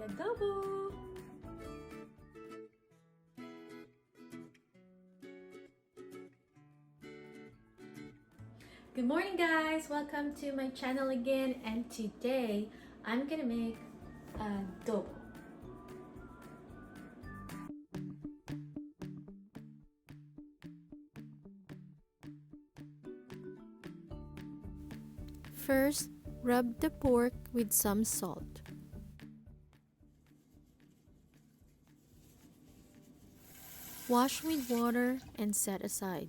the Adobo! Good morning guys! Welcome to my channel again, and today I'm gonna make adobo. First, rub the pork with some salt. Wash with water and set aside.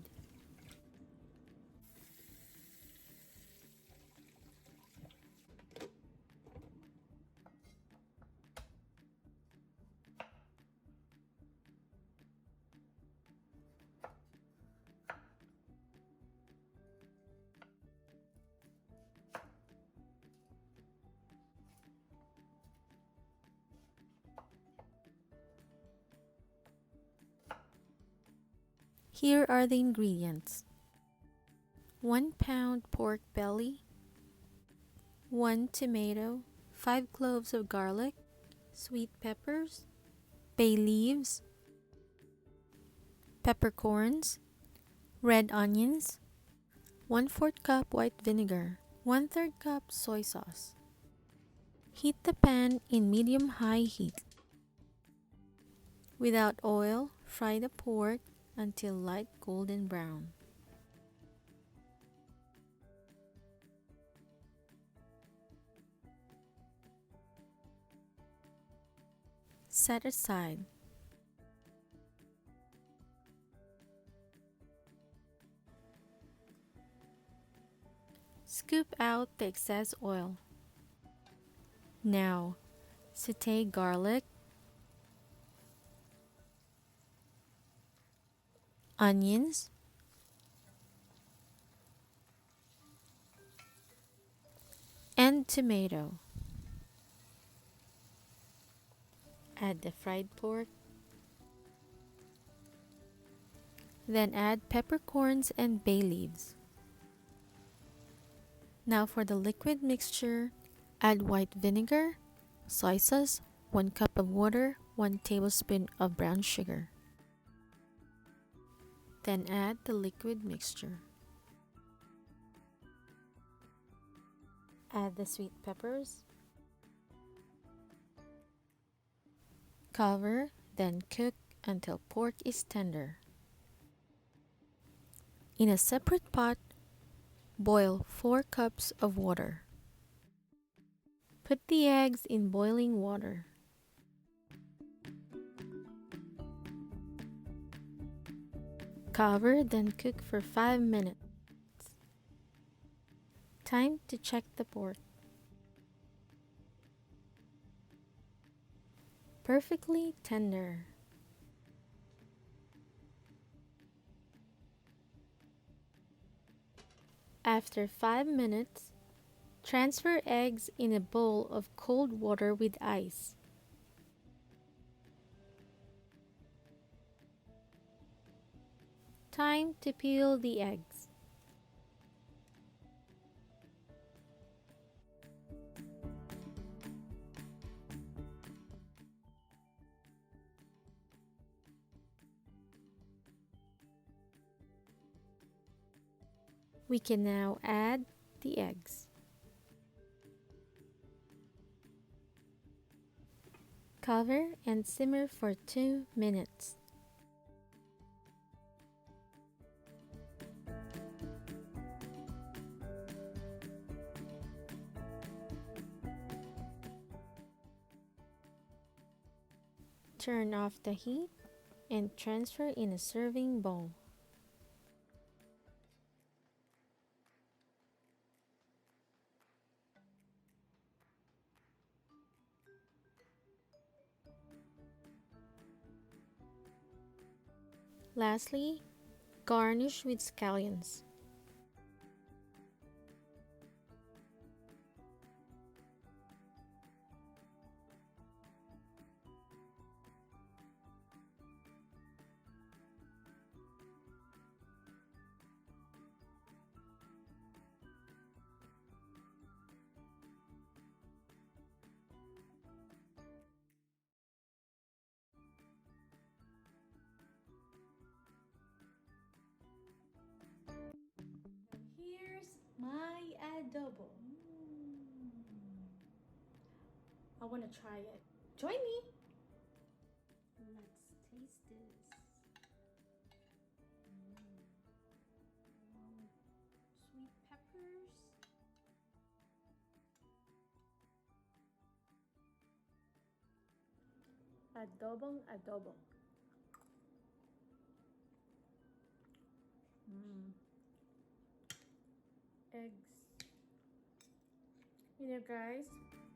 Here are the ingredients: 1 pound pork belly, 1 tomato, 5 cloves of garlic, sweet peppers, bay leaves, peppercorns, red onions, 1/4 cup white vinegar, 1/3 cup soy sauce. Heat the pan in medium-high heat. Without oil, fry the pork until light golden brown. Set aside. Scoop out the excess oil. Now, saute garlic, onions, and tomato. Add the fried pork. Then add peppercorns and bay leaves. Now for the liquid mixture, add white vinegar, soy sauce, 1 cup of water, 1 tablespoon of brown sugar. Then add the liquid mixture. Add the sweet peppers. Cover, then cook until pork is tender. In a separate pot, boil 4 cups of water. Put the eggs in boiling water. Cover, then cook for 5 minutes. Time to check the pork. Perfectly tender. After 5 minutes, transfer eggs in a bowl of cold water with ice. Time to peel the eggs. We can now add the eggs. Cover and simmer for 2 minutes. Turn off the heat and transfer in a serving bowl. Lastly, garnish with scallions. adobo. I want to try it. Join me. Let's taste this. Sweet peppers. Adobong adobo. Eggs. You know, guys,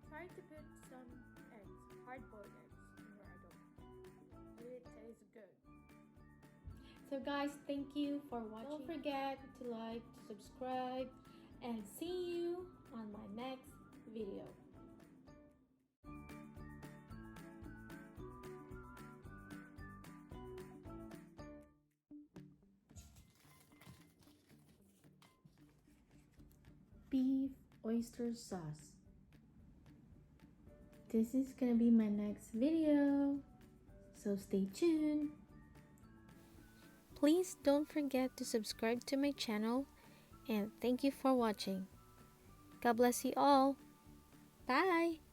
try to put some eggs, hard-boiled eggs, in your adobo. It tastes good. So guys, thank you for watching. Don't forget to like, to subscribe, and see you on my next video. Beef oyster sauce. This is gonna be my next video, so stay tuned. Please don't forget to subscribe to my channel, and thank you for watching. God bless you all. Bye!